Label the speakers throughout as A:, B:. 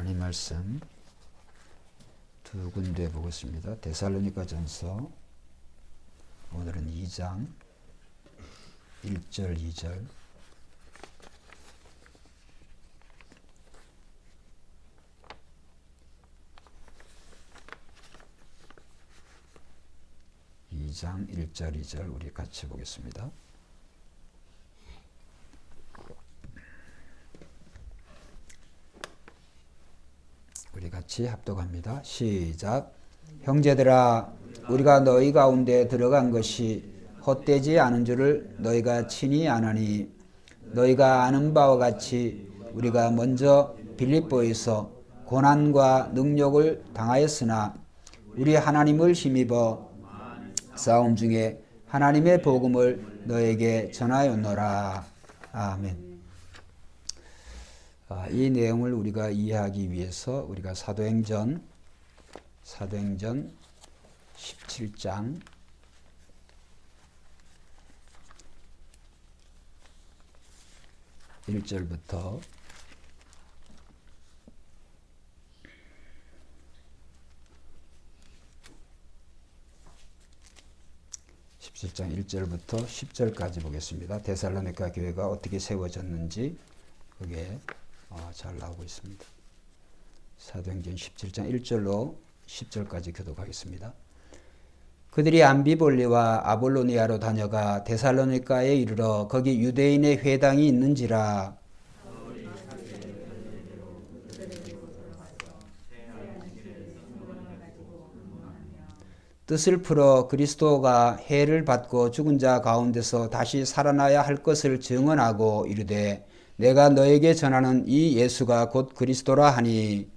A: 하나님 말씀 두 군데 보겠습니다. 데살로니가 전서 오늘은 2장 1절 2절 2장 1절 2절 우리 같이 보겠습니다. 우리 같이 합독합니다. 시작. 형제들아, 우리가 너희 가운데 들어간 것이 헛되지 않은 줄을 너희가 친히 아나니, 너희가 아는 바와 같이 우리가 먼저 빌립보에서 고난과 능력을 당하였으나 우리 하나님을 힘입어 싸움 중에 하나님의 복음을 너에게 전하였노라. 아멘. 이 내용을 우리가 이해하기 위해서 우리가 사도행전 17장 1절부터 17장 1절부터 10절까지 보겠습니다. 데살로니가 교회가 어떻게 세워졌는지 그게 잘 나오고 있습니다. 사도행전 17장 1절로 10절까지 교독하겠습니다. 그들이 암비볼리와 아볼로니아로 다녀가 데살로니가에 이르러 거기 유대인의 회당이 있는지라. 뜻을 풀어 그리스도가 해를 받고 죽은 자 가운데서 다시 살아나야 할 것을 증언하고 이르되 내가 너에게 전하는 이 예수가 곧 그리스도라 하니,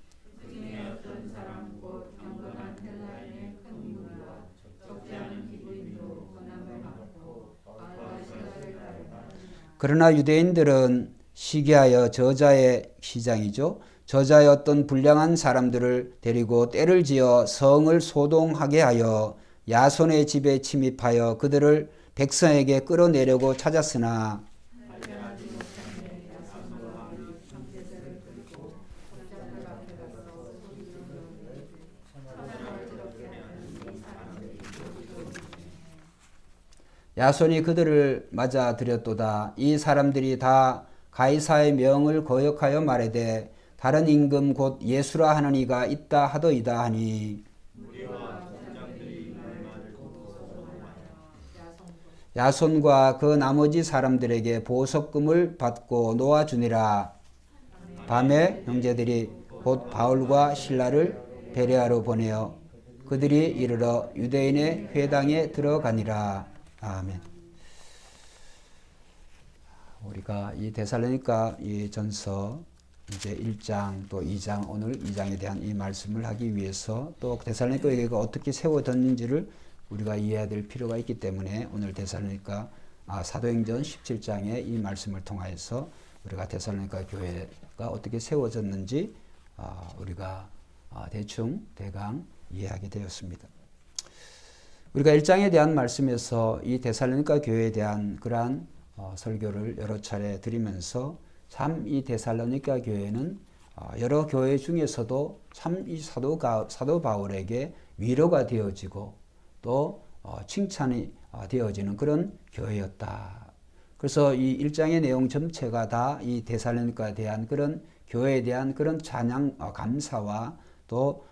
A: 그러나 유대인들은 시기하여 저자의 시장이죠. 저자의 어떤 불량한 사람들을 데리고 때를 지어 성을 소동하게 하여 야손의 집에 침입하여 그들을 백성에게 끌어내려고 찾았으나 야손이 그들을 맞아들였도다. 이 사람들이 다 가이사의 명을 거역하여 말하되 다른 임금 곧 예수라 하는 이가 있다 하더이다 하니, 야손과 그 나머지 사람들에게 보석금을 받고 놓아주니라. 밤에 형제들이 곧 바울과 실라를 베레아로 보내어 그들이 이르러 유대인의 회당에 들어가니라. 아멘. 우리가 이 데살로니가 이 전서 이제 1장 또 2장 오늘 2장에 대한 이 말씀을 하기 위해서 또 데살로니가 교회가 어떻게 세워졌는지를 우리가 이해해야 될 필요가 있기 때문에 오늘 데살로니가 사도행전 17장의 이 말씀을 통하여서 우리가 데살로니가 교회가 어떻게 세워졌는지 우리가 대강 이해하게 되었습니다. 우리가 1장에 대한 말씀에서 이 데살로니가 교회에 대한 그러한 설교를 여러 차례 드리면서 참 이 데살로니가 교회는 여러 교회 중에서도 참 이 사도 바울에게 위로가 되어지고 또 칭찬이 되어지는 그런 교회였다. 그래서 이 1장의 내용 전체가 다 이 데살로니가에 대한 그런 교회에 대한 그런 찬양 감사와 또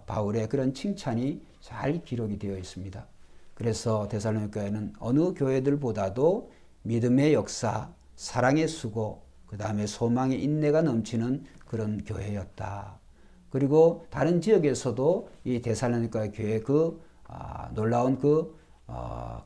A: 바울의 그런 칭찬이 잘 기록이 되어 있습니다. 그래서 데살로니가에는 어느 교회들보다도 믿음의 역사, 사랑의 수고, 그 다음에 소망의 인내가 넘치는 그런 교회였다. 그리고 다른 지역에서도 이 데살로니가 교회 놀라운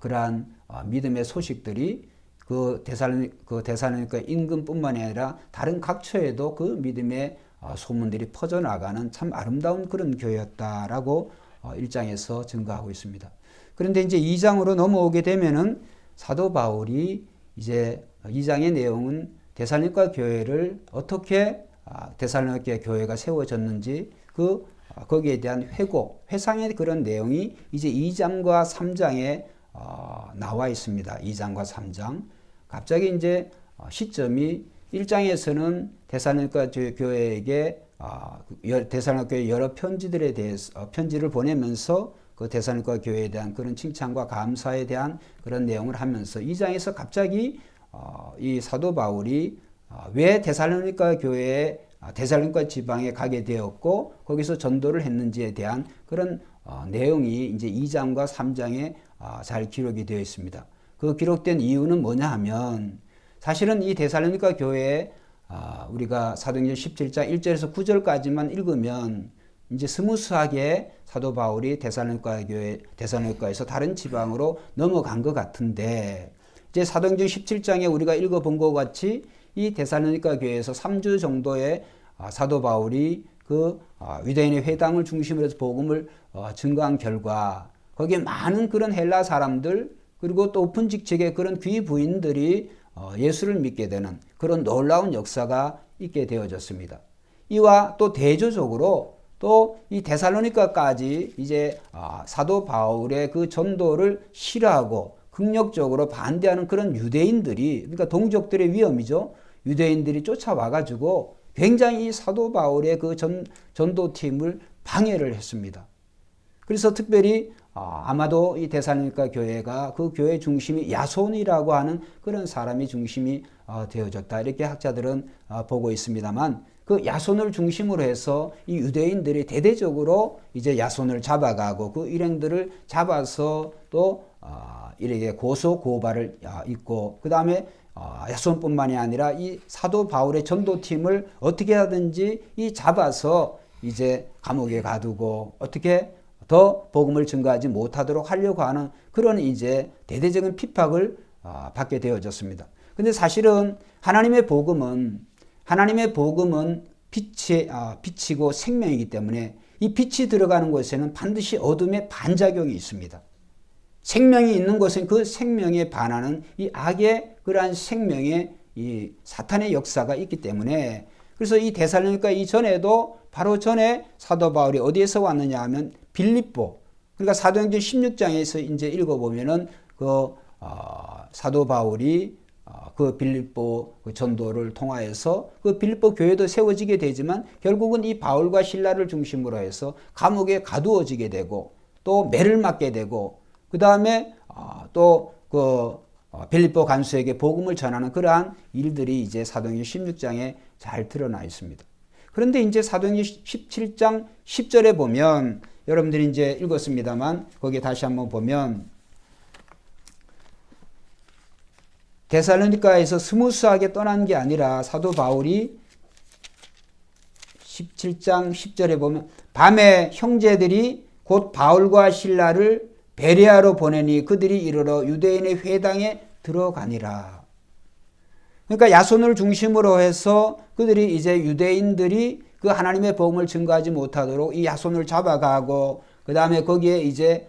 A: 그러한 믿음의 소식들이 그 데살로니가 인근뿐만이 아니라 다른 각처에도 그 믿음의 소문들이 퍼져나가는 참 아름다운 그런 교회였다라고 1장에서 증거하고 있습니다. 그런데 이제 2장으로 넘어오게 되면은 사도 바울이 이제 2장의 내용은 데살로니가 교회를 어떻게 데살로니가 교회가 세워졌는지 거기에 대한 회상의 그런 내용이 이제 2장과 3장에 나와 있습니다. 2장과 3장. 갑자기 이제 시점이 1장에서는 데살로니가 교회에게 데살로니가 교회 여러 편지들에 대해서 편지를 보내면서 그 데살로니가 교회에 대한 그런 칭찬과 감사에 대한 그런 내용을 하면서 2장에서 갑자기 이 사도 바울이 왜 데살로니가 교회에 데살로니가 지방에 가게 되었고 거기서 전도를 했는지에 대한 그런 내용이 이제 2장과 3장에 잘 기록이 되어 있습니다. 그 기록된 이유는 뭐냐 하면 사실은 이 데살로니가 교회에 우리가 사도행전 17장 1절에서 9절까지만 읽으면 이제 스무스하게 사도 바울이 데살로니가에서 다른 지방으로 넘어간 것 같은데 이제 사도행전 17장에 우리가 읽어본 것 같이 이 데살로니가 교회에서 3주 정도의 사도 바울이 그 유대인의 회당을 중심으로 해서 복음을 증거한 결과 거기에 많은 그런 헬라 사람들 그리고 또 높은 직책의 그런 귀부인들이 예수를 믿게 되는 그런 놀라운 역사가 있게 되어졌습니다. 이와 또 대조적으로 또 이 데살로니가까지 이제 사도 바울의 그 전도를 싫어하고 극력적으로 반대하는 그런 유대인들이 그러니까 동족들의 위험이죠. 유대인들이 쫓아와 가지고 굉장히 이 사도 바울의 그 전도팀을 방해를 했습니다. 그래서 특별히 아마도 이 데살로니가 교회가 그 교회 중심이 야손이라고 하는 그런 사람이 중심이 되어졌다. 이렇게 학자들은 보고 있습니다만 그 야손을 중심으로 해서 이 유대인들이 대대적으로 이제 야손을 잡아가고 그 일행들을 잡아서 또 이렇게 고소 고발을 있고 그 다음에 야손뿐만이 아니라 이 사도 바울의 전도팀을 어떻게 하든지 이 잡아서 이제 감옥에 가두고 어떻게 더 복음을 증거하지 못하도록 하려고 하는 그런 이제 대대적인 핍박을 받게 되어졌습니다. 근데 사실은 하나님의 복음은 빛이고 생명이기 때문에 이 빛이 들어가는 곳에는 반드시 어둠의 반작용이 있습니다. 생명이 있는 곳은 그 생명에 반하는 이 악의 그러한 생명의 이 사탄의 역사가 있기 때문에 그래서 이 데살로니가 이전에도 바로 전에 사도 바울이 어디에서 왔느냐 하면 빌립보 그러니까 사도행전 16장에서 이제 읽어보면은 그 사도 바울이 그 빌립보 그 전도를 통하여서 그 빌립보 교회도 세워지게 되지만 결국은 이 바울과 실라를 중심으로 해서 감옥에 가두어지게 되고 또 매를 맞게 되고 그 다음에 또 그 빌립보 간수에게 복음을 전하는 그러한 일들이 이제 사도행전 16장에 잘 드러나 있습니다. 그런데 이제 사도행전 17장 10절에 보면 여러분들이 이제 읽었습니다만 거기에 다시 한번 보면 데살로니가에서 스무스하게 떠난 게 아니라 사도 바울이 17장 10절에 보면 밤에 형제들이 곧 바울과 실라를 베레아로 보내니 그들이 이르러 유대인의 회당에 들어가니라. 그러니까 야손을 중심으로 해서 그들이 이제 유대인들이 그 하나님의 복음을 증거하지 못하도록 이 야손을 잡아가고 그 다음에 거기에 이제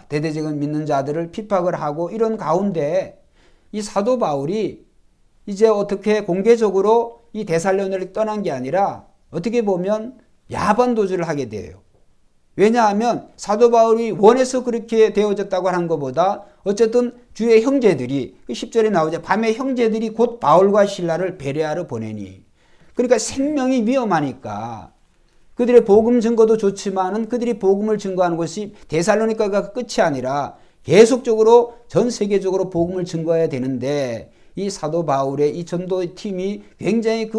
A: 대대적인 믿는 자들을 핍박을 하고 이런 가운데 이 사도 바울이 이제 어떻게 공개적으로 이 데살로니가를 떠난 게 아니라 어떻게 보면 야반 도주를 하게 돼요. 왜냐하면 사도 바울이 원해서 그렇게 되어졌다고 하는 것보다 어쨌든 주의 형제들이 10절에 나오죠. 밤에 형제들이 곧 바울과 실라를 베레아로 보내니 그러니까 생명이 위험하니까 그들의 복음 증거도 좋지만은 그들이 복음을 증거하는 것이 데살로니가가 끝이 아니라 계속적으로 전 세계적으로 복음을 증거해야 되는데 이 사도 바울의 이 전도팀이 굉장히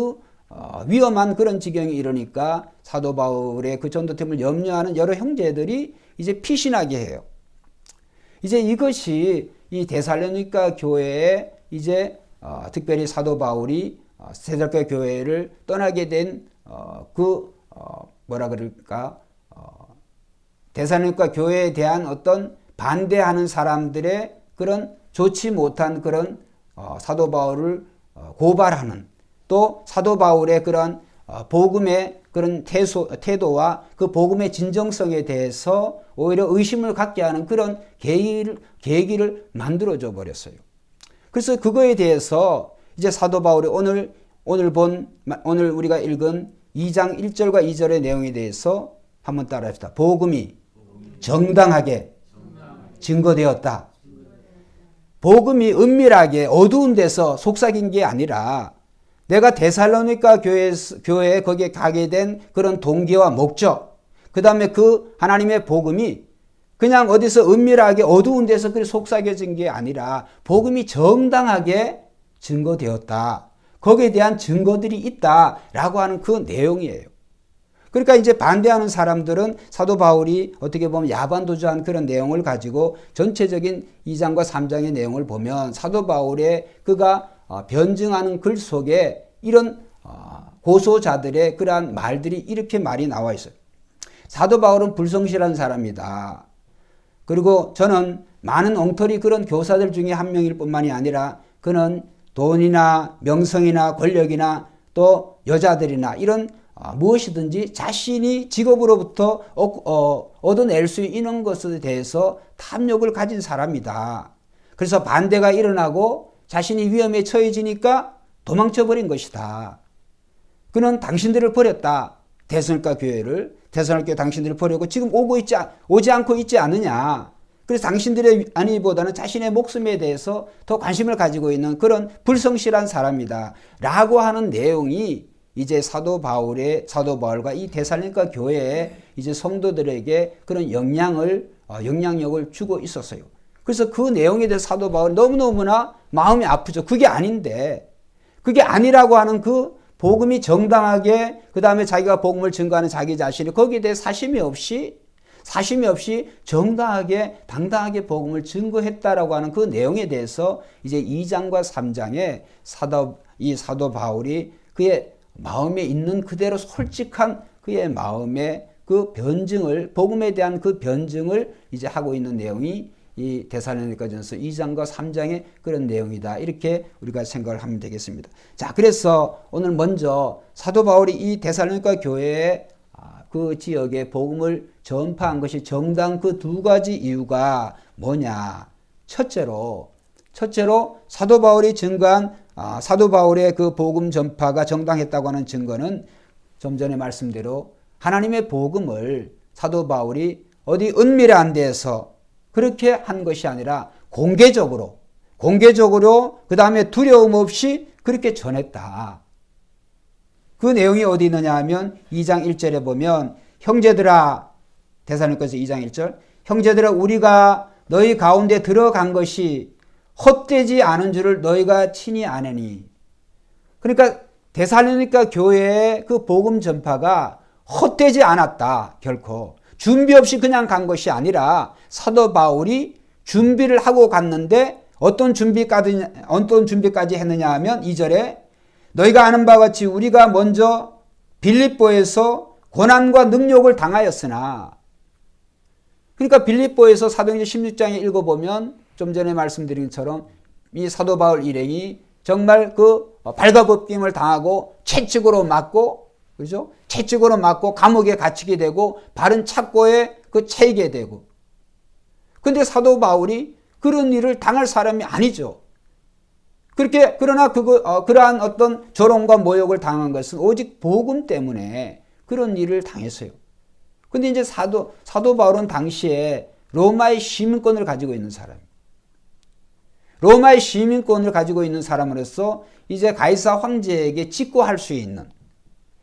A: 위험한 그런 지경에 이르니까 사도 바울의 그 전도팀을 염려하는 여러 형제들이 이제 피신하게 해요. 이제 이것이 이 데살로니가 교회에 이제 특별히 사도 바울이 데살로니가 교회를 떠나게 된 뭐라 그럴까 데살로니가 교회에 대한 어떤 반대하는 사람들의 그런 좋지 못한 그런 사도 바울을 고발하는 또 사도 바울의 그런 복음의 그런 태도와 그 복음의 진정성에 대해서 오히려 의심을 갖게 하는 그런 계기를 만들어줘 버렸어요. 그래서 그거에 대해서 이제 사도 바울이 오늘 우리가 읽은 2장 1절과 2절의 내용에 대해서 한번 따라합시다. 복음이 정당하게 증거되었다. 복음이 은밀하게 어두운 데서 속삭인 게 아니라 내가 데살로니가 교회에 거기에 가게 된 그런 동기와 목적, 그 다음에 그 하나님의 복음이 그냥 어디서 은밀하게 어두운 데서 그렇게 속삭여진 게 아니라 복음이 정당하게 증거되었다. 거기에 대한 증거들이 있다라고 하는 그 내용이에요. 그러니까 이제 반대하는 사람들은 사도 바울이 어떻게 보면 야반도주한 그런 내용을 가지고 전체적인 2장과 3장의 내용을 보면 사도 바울의 그가 변증하는 글 속에 이런 고소자들의 그러한 말들이 이렇게 말이 나와 있어요. 사도 바울은 불성실한 사람이다. 그리고 저는 많은 엉터리 그런 교사들 중에 한 명일 뿐만이 아니라 그는 돈이나 명성이나 권력이나 또 여자들이나 이런 무엇이든지 자신이 직업으로부터 얻어낼 수 있는 것에 대해서 탐욕을 가진 사람이다. 그래서 반대가 일어나고 자신이 위험에 처해지니까 도망쳐버린 것이다. 그는 당신들을 버렸다. 데살로니가 교회를. 데살로니가 당신들을 버리고 지금 오지 않고 있지 않느냐. 그래서 당신들의 아니보다는 자신의 목숨에 대해서 더 관심을 가지고 있는 그런 불성실한 사람이다. 라고 하는 내용이 이제 사도 바울과 이 데살로니가 교회에 이제 성도들에게 그런 영향력을 주고 있었어요. 그래서 그 내용에 대해서 사도 바울은 너무너무나 마음이 아프죠. 그게 아닌데, 그게 아니라고 하는 그 복음이 정당하게, 그 다음에 자기가 복음을 증거하는 자기 자신이 거기에 대해 사심이 없이 정당하게, 당당하게 복음을 증거했다라고 하는 그 내용에 대해서 이제 2장과 3장에 사도 바울이 그의 마음에 있는 그대로 솔직한 그의 마음의 그 변증을, 복음에 대한 그 변증을 이제 하고 있는 내용이 이 데살로니가전서 2장과 3장의 그런 내용이다. 이렇게 우리가 생각을 하면 되겠습니다. 자, 그래서 오늘 먼저 사도 바울이 이 데살로니가 교회의 그 지역에 복음을 전파한 것이 정당 그 두 가지 이유가 뭐냐. 첫째로 사도 바울이 증거한 사도 바울의 그 복음 전파가 정당했다고 하는 증거는 좀 전에 말씀대로 하나님의 복음을 사도 바울이 어디 은밀한 데에서 그렇게 한 것이 아니라 공개적으로 그 다음에 두려움 없이 그렇게 전했다. 그 내용이 어디 있느냐 하면 2장 1절에 보면 형제들아, 데살로니가서 2장 1절, 형제들아 우리가 너희 가운데 들어간 것이 헛되지 않은 줄을 너희가 친히 아느니. 그러니까 데살로니가 교회의 그 복음 전파가 헛되지 않았다. 결코 준비 없이 그냥 간 것이 아니라 사도 바울이 준비를 하고 갔는데 어떤 준비까지 했느냐 하면 2절에 너희가 아는 바와 같이 우리가 먼저 빌립보에서 고난과 능욕을 당하였으나. 그러니까 빌립보에서 사도행전 16장에 읽어보면 좀 전에 말씀드린 것처럼 이 사도 바울 일행이 정말 그 발가벗김을 당하고 채찍으로 맞고, 그죠? 채찍으로 맞고 감옥에 갇히게 되고 바른 착고에 채이게 되고. 근데 사도 바울이 그런 일을 당할 사람이 아니죠. 그러나 그러한 어떤 조롱과 모욕을 당한 것은 오직 복음 때문에 그런 일을 당했어요. 근데 이제 사도 바울은 당시에 로마의 시민권을 가지고 있는 사람이에요. 로마의 시민권을 가지고 있는 사람으로서 이제 가이사 황제에게 직고할 수 있는.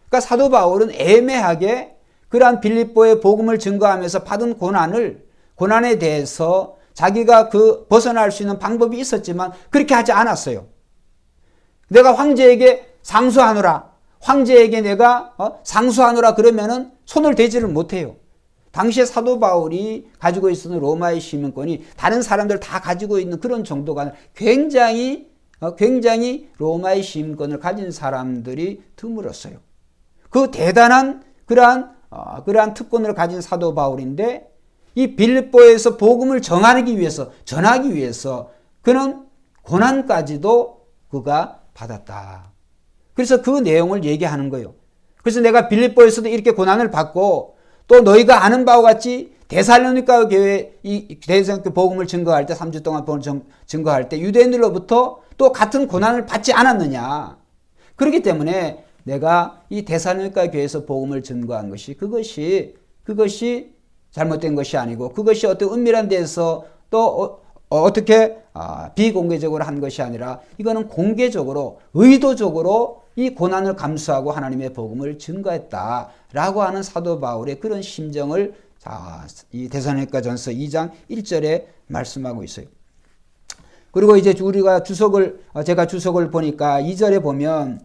A: 그러니까 사도 바울은 애매하게 그러한 빌립보의 복음을 증거하면서 받은 고난에 대해서 자기가 벗어날 수 있는 방법이 있었지만 그렇게 하지 않았어요. 내가 황제에게 상수하노라. 황제에게 내가 상수하노라 그러면은 손을 대지를 못해요. 당시에 사도 바울이 가지고 있었던 로마의 시민권이 다른 사람들 다 가지고 있는 그런 정도가 아니라 굉장히 로마의 시민권을 가진 사람들이 드물었어요. 그 대단한 그러한 특권을 가진 사도 바울인데 이 빌립보에서 복음을 전하기 위해서 그는 고난까지도 그가 받았다. 그래서 그 내용을 얘기하는 거예요. 그래서 내가 빌립보에서도 이렇게 고난을 받고 또 너희가 아는 바와 같이 데살로니가 교회 이 데살로니가 복음을 증거할 때 3주 동안 복음을 증거할 때 유대인들로부터 또 같은 고난을 받지 않았느냐. 그렇기 때문에 내가 이 데살로니가 교회에서 복음을 증거한 것이 그것이 잘못된 것이 아니고 그것이 어떤 은밀한 데서 또 어떻게 비공개적으로 한 것이 아니라 이거는 공개적으로 의도적으로 이 고난을 감수하고 하나님의 복음을 증거했다라고 하는 사도 바울의 그런 심정을 이 데살로니가전서 2장 1절에 말씀하고 있어요. 그리고 이제 우리가 제가 주석을 보니까 2절에 보면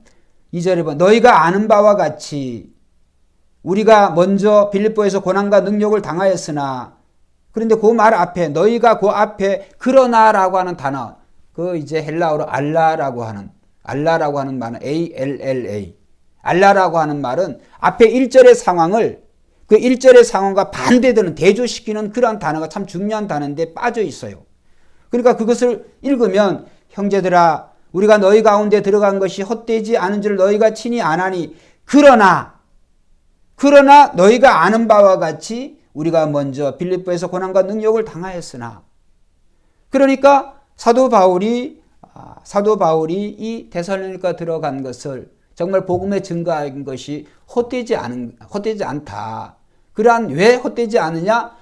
A: 너희가 아는 바와 같이 우리가 먼저 빌립보에서 고난과 능력을 당하였으나, 그런데 그 말 앞에, 너희가 그 앞에 그러나라고 하는 단어, 그 이제 헬라어로 알라라고 하는 말은 ALLA. 알라라고 하는 말은 앞에 1절의 상황을 그 1절의 상황과 반대되는 대조시키는 그러한 단어가 참 중요한 단어인데 빠져 있어요. 그러니까 그것을 읽으면 형제들아 우리가 너희 가운데 들어간 것이 헛되지 않은 줄 너희가 친히 아나니 그러나 너희가 아는 바와 같이 우리가 먼저 빌립보에서 고난과 능력을 당하였으나, 그러니까 사도 바울이 이 데살로니가 들어간 것을 정말 복음에 증거한 것이 헛되지 않다. 그러한 왜 헛되지 않느냐?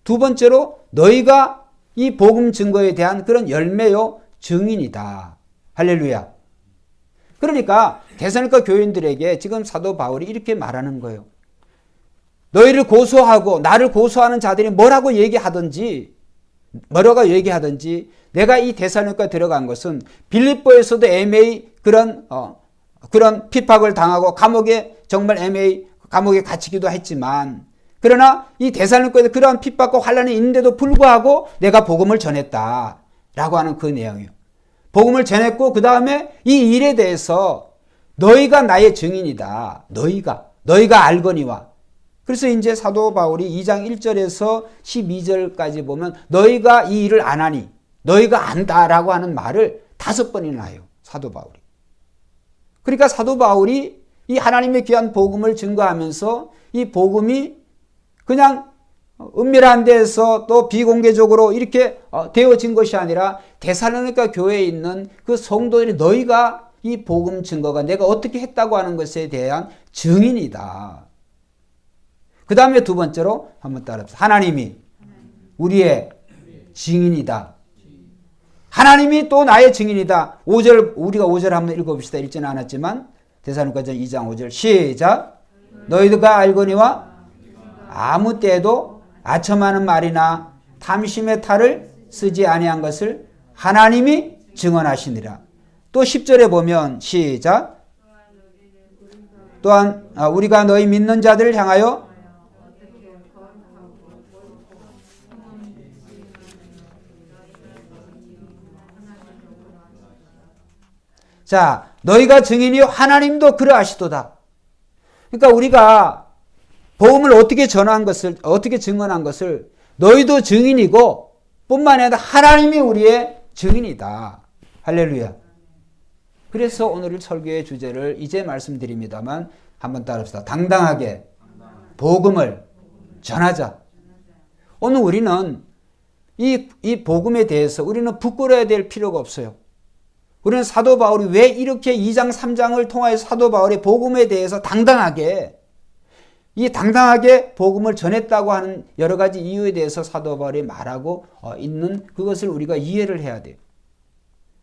A: 두 번째로 너희가 이 복음 증거에 대한 그런 열매요 증인이다. 할렐루야. 그러니까 데살로니가 교인들에게 지금 사도 바울이 이렇게 말하는 거예요. 너희를 고소하고 나를 고소하는 자들이 뭐라고 얘기하든지 내가 이 데살로니가 들어간 것은 빌립보에서도 애매히 그런 핍박을 당하고 감옥에 갇히기도 했지만, 그러나 이 데살로니가에도 그러한 핍박과 환난이 있는데도 불구하고 내가 복음을 전했다라고 하는 그 내용이에요. 복음을 전했고 그 다음에 이 일에 대해서 너희가 나의 증인이다. 너희가 알거니와. 그래서 이제 사도 바울이 2장 1절에서 12절까지 보면 너희가 이 일을 안 하니 너희가 안다라고 하는 말을 5번이나 해요. 사도 바울이. 그러니까 사도 바울이 이 하나님의 귀한 복음을 증거하면서 이 복음이 그냥 은밀한 데에서 또 비공개적으로 이렇게 되어진 것이 아니라 데살로니가 교회에 있는 그 성도들이 너희가 이 복음 증거가 내가 어떻게 했다고 하는 것에 대한 증인이다. 그 다음에 두 번째로 한번 따라합시다. 하나님이 우리의 증인이다. 하나님이 또 나의 증인이다. 5절, 우리가 5절 한번 읽어봅시다. 읽지는 않았지만 데살로니가전 2장 5절 시작. 너희가 알거니와 아무 때에도 아첨하는 말이나 탐심의 탈을 쓰지 아니한 것을 하나님이 증언하시니라. 또 10절에 보면 시작. 또한 우리가 너희 믿는 자들을 향하여 자, 너희가 증인이요 하나님도 그러하시도다. 그러니까 우리가 복음을 어떻게 증언한 것을 너희도 증인이고 뿐만 아니라 하나님이 우리의 증인이다. 할렐루야. 그래서 오늘 설교의 주제를 이제 말씀드립니다만 한번 따라합시다. 당당하게 복음을 전하자. 오늘 우리는 이 복음에 대해서 우리는 부끄러워야 될 필요가 없어요. 우리는 사도 바울이 왜 이렇게 2장 3장을 통하여 사도 바울의 복음에 대해서 당당하게 복음을 전했다고 하는 여러 가지 이유에 대해서 사도 바울이 말하고 있는 그것을 우리가 이해를 해야 돼요.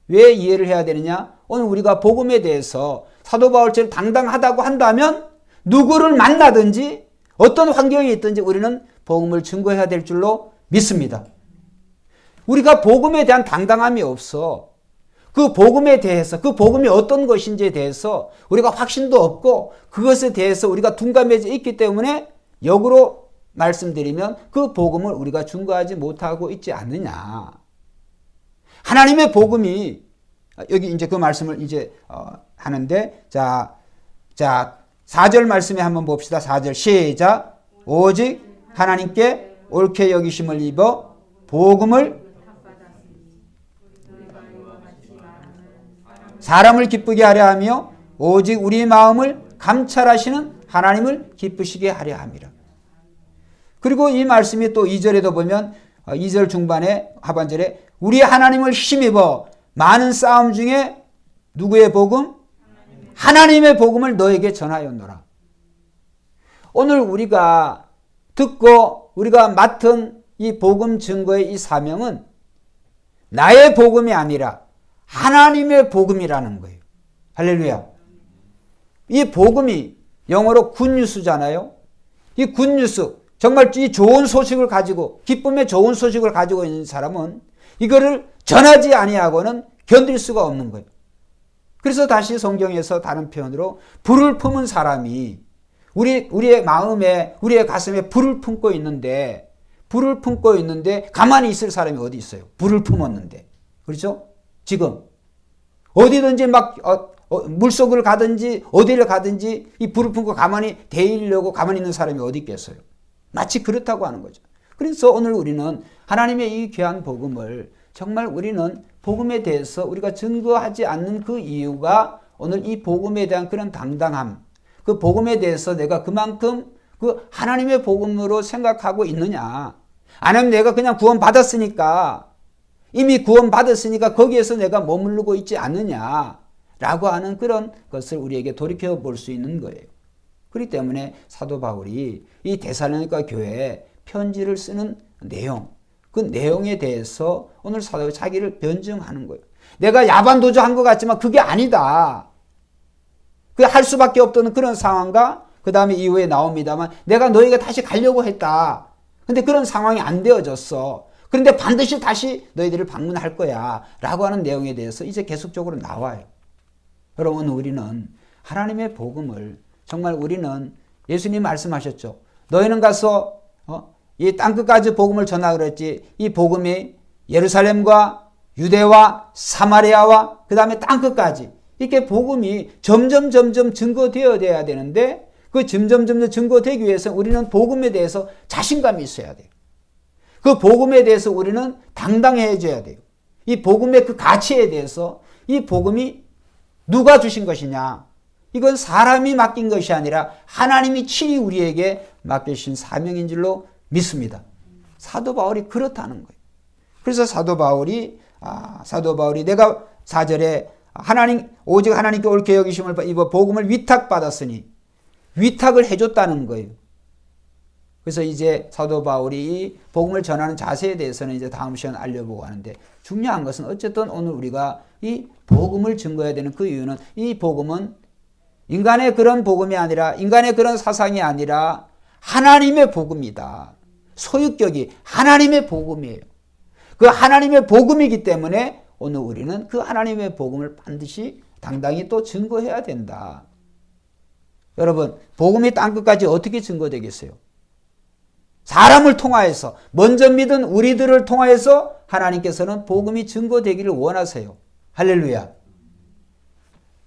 A: 왜 이해를 해야 되느냐? 오늘 우리가 복음에 대해서 사도 바울처럼 당당하다고 한다면 누구를 만나든지 어떤 환경에 있든지 우리는 복음을 증거해야 될 줄로 믿습니다. 우리가 복음에 대한 당당함이 없어 그 복음에 대해서 그 복음이 어떤 것인지에 대해서 우리가 확신도 없고 그것에 대해서 우리가 둔감해져 있기 때문에 역으로 말씀드리면 그 복음을 우리가 증거하지 못하고 있지 않느냐. 하나님의 복음이 여기 이제 그 말씀을 이제 하는데 자 4절 말씀에 한번 봅시다. 4절 시작. 오직 하나님께 옳게 여기심을 입어 복음을 사람을 기쁘게 하려 하며 오직 우리 마음을 감찰하시는 하나님을 기쁘시게 하려 함이라. 그리고 이 말씀이 또 2절에도 보면 2절 중반에 하반절에 우리 하나님을 힘입어 많은 싸움 중에 누구의 복음? 하나님의 복음을 너에게 전하였노라. 오늘 우리가 듣고 우리가 맡은 이 복음 증거의 이 사명은 나의 복음이 아니라 하나님의 복음이라는 거예요. 할렐루야. 이 복음이 영어로 굿뉴스잖아요. 이 굿뉴스, 정말 이 좋은 소식을 가지고, 기쁨의 좋은 소식을 가지고 있는 사람은 이거를 전하지 아니하고는 견딜 수가 없는 거예요. 그래서 다시 성경에서 다른 표현으로 불을 품은 사람이 우리의 마음에, 우리의 가슴에 불을 품고 있는데 가만히 있을 사람이 어디 있어요? 불을 품었는데. 그렇죠? 지금 어디든지 막 물속을 가든지 어디를 가든지 이 불을 품고 가만히 대이려고 가만히 있는 사람이 어디 있겠어요? 마치 그렇다고 하는 거죠. 그래서 오늘 우리는 하나님의 이 귀한 복음을 정말 우리는 복음에 대해서 우리가 증거하지 않는 그 이유가 오늘 이 복음에 대한 그런 당당함, 그 복음에 대해서 내가 그만큼 그 하나님의 복음으로 생각하고 있느냐, 아니면 내가 그냥 구원받았으니까, 이미 구원받았으니까 거기에서 내가 머무르고 있지 않느냐라고 하는 그런 것을 우리에게 돌이켜 볼 수 있는 거예요. 그렇기 때문에 사도 바울이 이 데살로니가 교회에 편지를 쓰는 내용, 그 내용에 대해서 오늘 사도가 자기를 변증하는 거예요. 내가 야반도주한 것 같지만 그게 아니다. 그 할 수밖에 없던 그런 상황과 그 다음에 이후에 나옵니다만 내가 너희가 다시 가려고 했다. 근데 그런 상황이 안 되어졌어. 그런데 반드시 다시 너희들을 방문할 거야 라고 하는 내용에 대해서 이제 계속적으로 나와요. 여러분, 우리는 하나님의 복음을 정말 우리는 예수님 말씀하셨죠. 너희는 가서 이 땅끝까지 복음을 전하 그랬지. 이 복음이 예루살렘과 유대와 사마리아와 그 다음에 땅끝까지 이렇게 복음이 점점 증거되어야 되는데 그 점점 증거되기 위해서 우리는 복음에 대해서 자신감이 있어야 돼요. 그 복음에 대해서 우리는 당당해져야 돼요. 이 복음의 그 가치에 대해서 이 복음이 누가 주신 것이냐. 이건 사람이 맡긴 것이 아니라 하나님이 친히 우리에게 맡기신 사명인 줄로 믿습니다. 사도 바울이 그렇다는 거예요. 그래서 사도 바울이 내가 4절에 오직 하나님께 옳게 여기심을 입어 복음을 위탁받았으니 위탁을 해줬다는 거예요. 그래서 이제 사도 바울이 복음을 전하는 자세에 대해서는 이제 다음 시간에 알려보고 하는데 중요한 것은 어쨌든 오늘 우리가 이 복음을 증거해야 되는 그 이유는 이 복음은 인간의 그런 복음이 아니라 인간의 그런 사상이 아니라 하나님의 복음이다. 소유격이 하나님의 복음이에요. 그 하나님의 복음이기 때문에 오늘 우리는 그 하나님의 복음을 반드시 당당히 또 증거해야 된다. 여러분, 복음이 땅끝까지 어떻게 증거되겠어요? 사람을 통하여서, 먼저 믿은 우리들을 통하여서 하나님께서는 복음이 증거되기를 원하세요. 할렐루야.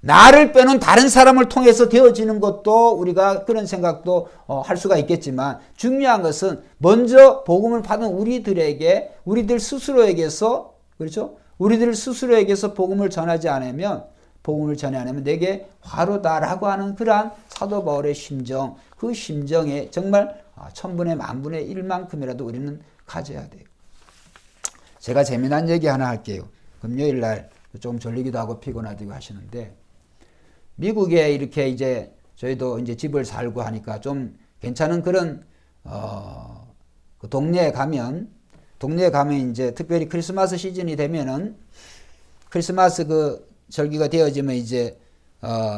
A: 나를 빼놓은 다른 사람을 통해서 되어지는 것도 우리가 그런 생각도 할 수가 있겠지만 중요한 것은 먼저 복음을 받은 우리들 스스로에게서, 그렇죠? 우리들 스스로에게서 복음을 전하지 않으면 내게 화로다라고 하는 그러한 사도 바울의 심정, 그 심정에 정말 천분의 만분의 1만큼이라도 우리는 가져야 돼요. 제가 재미난 얘기 하나 할게요. 금요일 날 좀 졸리기도 하고 피곤하기도 하시는데 미국에 이렇게 이제 저희도 이제 집을 살고 하니까 좀 괜찮은 그런 그 동네에 가면 이제 특별히 크리스마스 시즌이 되면은 크리스마스 그 절기가 되어지면 이제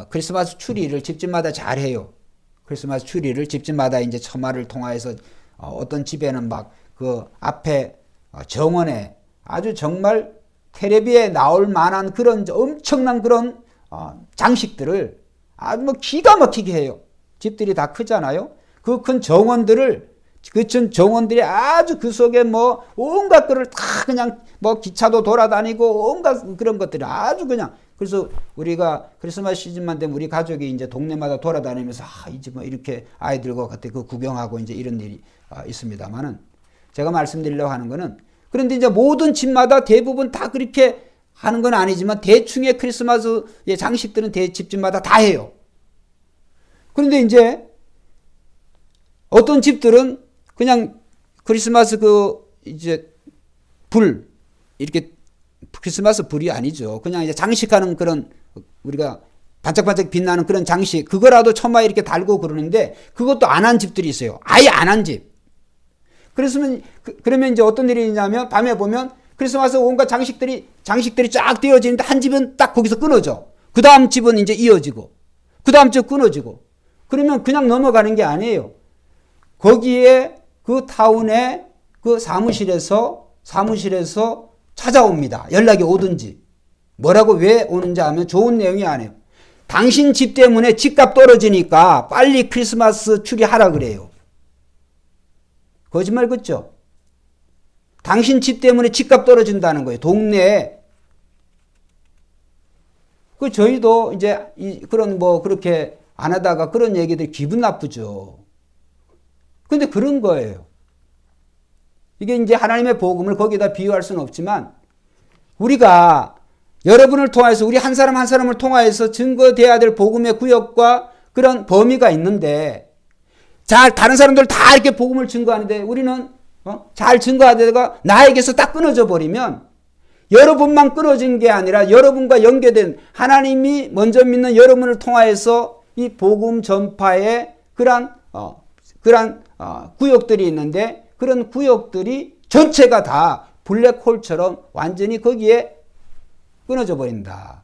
A: 크리스마스 추리를 집집마다 잘 해요. 크리스마스 추리를 집집마다 이제 처마를 통하여서 어떤 집에는 막 그 앞에 정원에 아주 정말 텔레비에 나올 만한 그런 엄청난 그런 장식들을 아주 뭐 기가 막히게 해요. 집들이 다 크잖아요. 그 큰 정원들이 아주 그 속에 뭐 온갖 거를 다 그냥 뭐 기차도 돌아다니고 온갖 그런 것들이 아주 그냥, 그래서 우리가 크리스마스 시즌만 되면 우리 가족이 이제 동네마다 돌아다니면서 이 집 뭐 이렇게 아이들과 같이 그 구경하고 이제 이런 일이 있습니다만은 제가 말씀드리려고 하는 거는, 그런데 이제 모든 집마다 대부분 다 그렇게 하는 건 아니지만 대충의 크리스마스의 장식들은 집집마다 다 해요. 그런데 이제 어떤 집들은 그냥 크리스마스 이제 이렇게 크리스마스 불이 아니죠. 그냥 이제 장식하는 그런, 우리가 반짝반짝 빛나는 그런 장식, 그거라도 처마에 이렇게 달고 그러는데 그것도 안 한 집들이 있어요. 아예 안 한 집. 그러면 이제 어떤 일이 있냐면 밤에 보면 크리스마스 온갖 장식들이 쫙 되어지는데 한 집은 딱 거기서 끊어져. 그 다음 집은 이제 이어지고, 그 다음 집 끊어지고, 그러면 그냥 넘어가는 게 아니에요. 거기에 그 타운의 그 사무실에서 찾아옵니다. 연락이 오든지. 뭐라고 왜 오는지 하면 좋은 내용이 아니에요. 당신 집 때문에 집값 떨어지니까 빨리 크리스마스 트리 하라 그래요. 거짓말 같죠? 당신 집 때문에 집값 떨어진다는 거예요. 동네에. 저희도 이제 그런 그렇게 안 하다가 그런 얘기들 기분 나쁘죠. 근데 그런 거예요. 이게 이제 하나님의 복음을 거기다 비유할 수는 없지만 우리가 여러분을 통해서 우리 한 사람 한 사람을 통하여서 증거돼야 될 복음의 구역과 그런 범위가 있는데 다른 사람들 다 이렇게 복음을 증거하는데 우리는 잘 증거하다가 나에게서 딱 끊어져 버리면 여러분만 끊어진 게 아니라 여러분과 연계된 하나님이 먼저 믿는 여러분을 통하여서 이 복음 전파의 그러한 구역들이 있는데 그런 구역들이 전체가 다 블랙홀처럼 완전히 거기에 끊어져 버린다.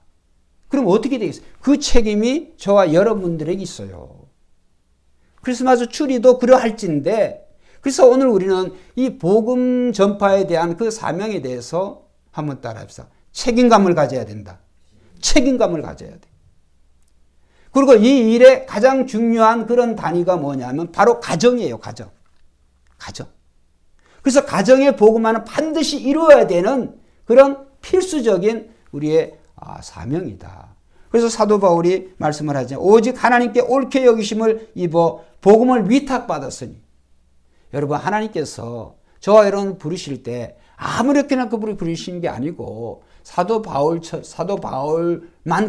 A: 그럼 어떻게 되겠어요? 그 책임이 저와 여러분들에게 있어요. 크리스마스 추리도 그러할진데 그래서 오늘 우리는 이 복음 전파에 대한 그 사명에 대해서 한번 따라합시다. 책임감을 가져야 된다. 책임감을 가져야 돼. 그리고 이 일의 가장 중요한 그런 단위가 뭐냐면 바로 가정이에요. 가정. 그래서 가정의 복음화는 반드시 이루어야 되는 그런 필수적인 우리의 사명이다. 그래서 사도 바울이 말씀을 하죠. 오직 하나님께 옳게 여기심을 입어 복음을 위탁받았으니. 여러분 하나님께서 저와 여러분 부르실 때 아무렇게나 그분이 부르시는 게 아니고 사도 바울만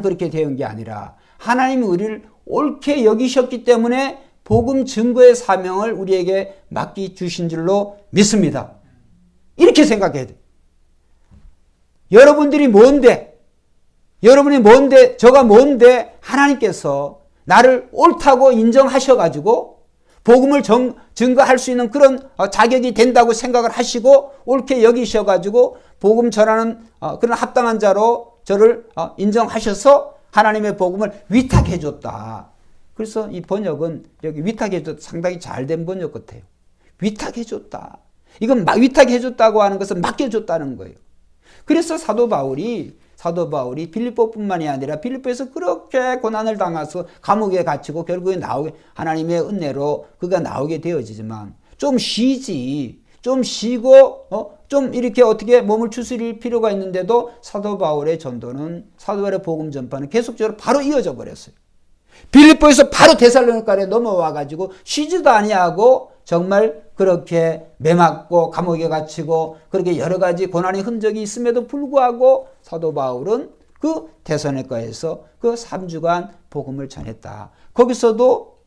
A: 그렇게 되는 게 아니라 하나님이 우리를 옳게 여기셨기 때문에 복음 증거의 사명을 우리에게 맡기주신 줄로 믿습니다. 이렇게 생각해야 돼. 여러분이 뭔데, 저가 뭔데 하나님께서 나를 옳다고 인정하셔가지고 복음을 증거할 수 있는 그런 자격이 된다고 생각을 하시고 옳게 여기셔가지고 복음 전하는 그런 합당한 자로 저를 인정하셔서 하나님의 복음을 위탁해줬다. 그래서 이 번역은 여기 위탁해줬다 상당히 잘된 번역 같아요. 위탁해줬다. 이건 위탁해줬다고 하는 것은 맡겨줬다는 거예요. 그래서 사도 바울이 빌립보뿐만이 아니라 빌립보에서 그렇게 고난을 당해서 감옥에 갇히고 결국에 하나님의 은혜로 그가 나오게 되어지지만 좀 쉬지. 좀 쉬고 좀 이렇게 어떻게 몸을 추스릴 필요가 있는데도 사도 바울의 전도는 사도 바울의 복음 전파는 계속적으로 바로 이어져 버렸어요. 빌립보에서 바로 데살로니가에 넘어와 가지고 쉬지도 아니하고 정말 그렇게 매맞고 감옥에 갇히고 그렇게 여러 가지 고난의 흔적이 있음에도 불구하고 사도 바울은 그 데살로니가에서 그 3주간 복음을 전했다. 거기서도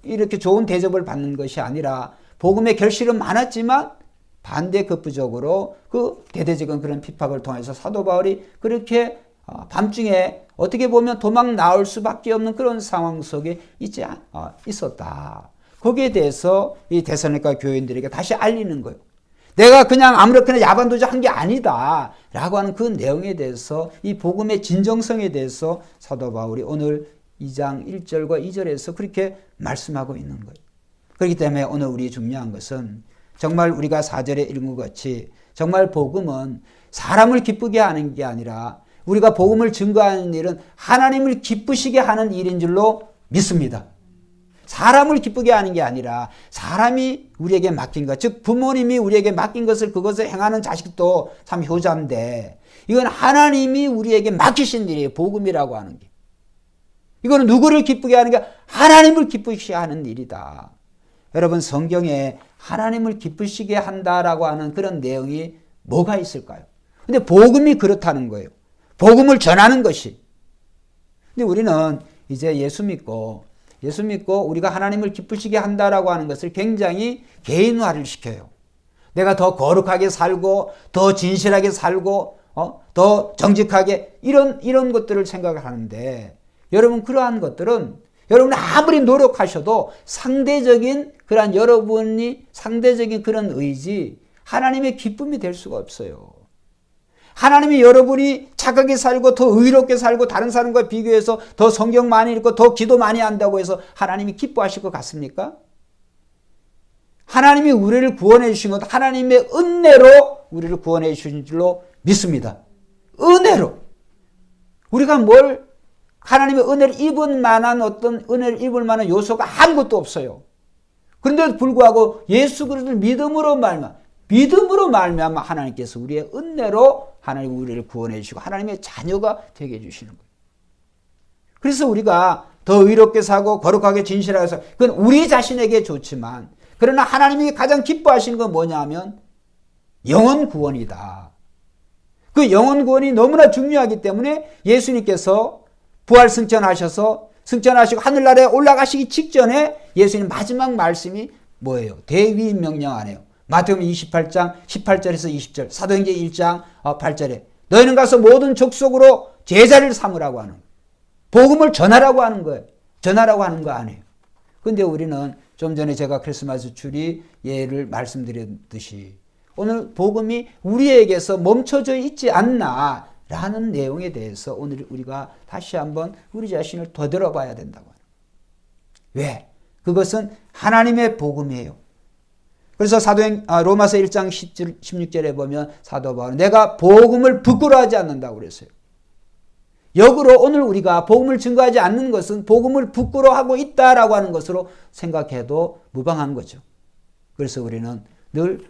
A: 이렇게 좋은 대접을 받는 것이 아니라 복음의 결실은 많았지만 반대 급부적으로 그 대대적인 그런 핍박을 통해서 사도 바울이 그렇게 밤중에 어떻게 보면 도망 나올 수밖에 없는 그런 상황 속에 있었다. 거기에 대해서 이 데살로니가 교인들에게 다시 알리는 거예요. 내가 그냥 아무렇게나 야반도주 한 게 아니다 라고 하는 그 내용에 대해서 이 복음의 진정성에 대해서 사도 바울이 오늘 2장 1절과 2절에서 그렇게 말씀하고 있는 거예요. 그렇기 때문에 오늘 우리 중요한 것은 정말 우리가 4절에 읽은 것 같이 정말 복음은 사람을 기쁘게 하는 게 아니라 우리가 복음을 증거하는 일은 하나님을 기쁘시게 하는 일인 줄로 믿습니다. 사람을 기쁘게 하는 게 아니라 사람이 우리에게 맡긴 것, 즉 부모님이 우리에게 맡긴 것을 그것을 행하는 자식도 참 효자인데 이건 하나님이 우리에게 맡기신 일이에요. 복음이라고 하는 게. 이거는 누구를 기쁘게 하는 게 하나님을 기쁘시게 하는 일이다. 여러분 성경에 하나님을 기쁘시게 한다라고 하는 그런 내용이 뭐가 있을까요? 근데 복음이 그렇다는 거예요. 복음을 전하는 것이. 근데 우리는 이제 예수 믿고 우리가 하나님을 기쁘시게 한다라고 하는 것을 굉장히 개인화를 시켜요. 내가 더 거룩하게 살고 더 진실하게 살고 더 정직하게 이런 것들을 생각을 하는데 여러분 그러한 것들은 여러분이 아무리 노력하셔도 상대적인 그런 여러분이 상대적인 그런 의지 하나님의 기쁨이 될 수가 없어요. 하나님이 여러분이 착하게 살고 더 의롭게 살고 다른 사람과 비교해서 더 성경 많이 읽고 더 기도 많이 한다고 해서 하나님이 기뻐하실 것 같습니까? 하나님이 우리를 구원해 주신 것, 하나님의 은혜로 우리를 구원해 주신 줄로 믿습니다. 은혜로. 우리가 뭘 하나님의 은혜를 입은 만한 어떤 은혜를 입을 만한 요소가 아무것도 없어요. 그런데도 불구하고 예수 그리스도를 믿음으로 말미암아 하나님께서 우리의 은혜로 하나님 우리를 구원해 주시고 하나님의 자녀가 되게 해주시는 거예요. 그래서 우리가 더 의롭게 사고 거룩하게 진실하게 살고 그건 우리 자신에게 좋지만 그러나 하나님이 가장 기뻐하시는 건 뭐냐 하면 영혼 구원이다. 그 영혼 구원이 너무나 중요하기 때문에 예수님께서 부활 승천하셔서 승천하시고 하늘나라에 올라가시기 직전에 예수님 마지막 말씀이 뭐예요? 대위임 명령 안에요. 마태복음 28장 18절에서 20절, 사도행전 1장 8절에 너희는 가서 모든 족속으로 제자를 삼으라고 하는 거예요. 복음을 전하라고 하는 거예요. 전하라고 하는 거 아니에요. 근데 우리는 좀 전에 제가 크리스마스 주리 예를 말씀드렸듯이 오늘 복음이 우리에게서 멈춰져 있지 않나 라는 내용에 대해서 오늘 우리가 다시 한번 우리 자신을 되돌아봐야 된다고 합니다. 왜? 그것은 하나님의 복음이에요. 그래서 로마서 1장 16절에 보면 사도 바울은 내가 복음을 부끄러워하지 않는다고 그랬어요. 역으로 오늘 우리가 복음을 증거하지 않는 것은 복음을 부끄러워하고 있다라고 하는 것으로 생각해도 무방한 거죠. 그래서 우리는 늘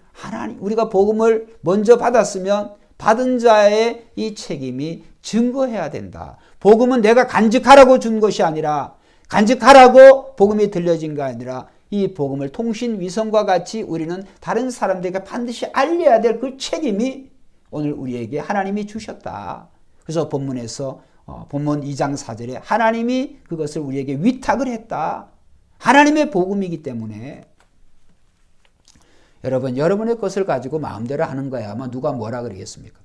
A: 우리가 복음을 먼저 받았으면 받은 자의 이 책임이 증거해야 된다. 복음은 내가 간직하라고 준 것이 아니라 간직하라고 복음이 들려진 게 아니라 이 복음을 통신위성과 같이 우리는 다른 사람들에게 반드시 알려야 될 그 책임이 오늘 우리에게 하나님이 주셨다. 그래서 본문에서 본문 2장 4절에 하나님이 그것을 우리에게 위탁을 했다. 하나님의 복음이기 때문에 여러분의 것을 가지고 마음대로 하는 거야. 아마 누가 뭐라 그러겠습니까?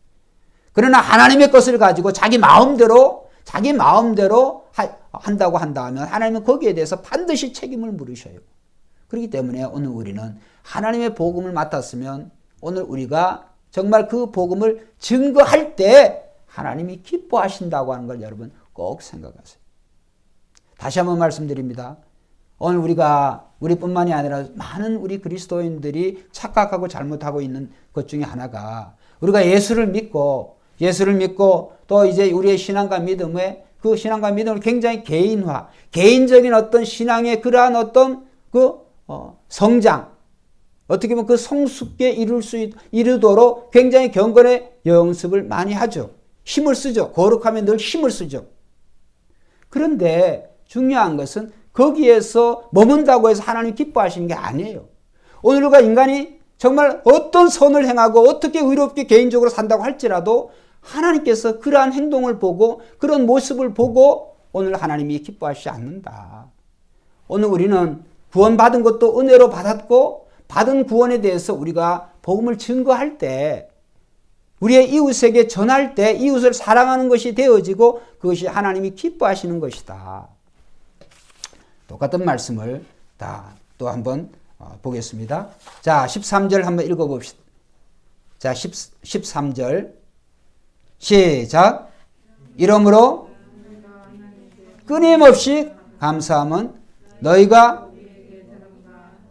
A: 그러나 하나님의 것을 가지고 자기 마음대로 한다고 한다면 하나님은 거기에 대해서 반드시 책임을 물으셔요. 그렇기 때문에 오늘 우리는 하나님의 복음을 맡았으면 오늘 우리가 정말 그 복음을 증거할 때 하나님이 기뻐하신다고 하는 걸 여러분 꼭 생각하세요. 다시 한번 말씀드립니다. 오늘 우리뿐만이 아니라 많은 우리 그리스도인들이 착각하고 잘못하고 있는 것 중에 하나가 우리가 예수를 믿고 또 이제 우리의 신앙과 믿음에 그 신앙과 믿음을 굉장히 개인적인 어떤 신앙의 그러한 어떤 성장, 어떻게 보면 그 성숙에 이르도록 굉장히 경건의 연습을 많이 하죠. 힘을 쓰죠. 거룩하면 늘 힘을 쓰죠. 그런데 중요한 것은 거기에서 머문다고 해서 하나님 기뻐하시는 게 아니에요. 오늘 우리가 인간이 정말 어떤 선을 행하고 어떻게 의롭게 개인적으로 산다고 할지라도 하나님께서 그러한 행동을 보고 그런 모습을 보고 오늘 하나님이 기뻐하시지 않는다. 오늘 우리는 구원받은 것도 은혜로 받았고 받은 구원에 대해서 우리가 복음을 증거할 때 우리의 이웃에게 전할 때 이웃을 사랑하는 것이 되어지고 그것이 하나님이 기뻐하시는 것이다. 똑같은 말씀을 또 한번 보겠습니다. 자, 13절 한번 읽어봅시다. 자, 13절 시작. 이러므로 끊임없이 감사함은 너희가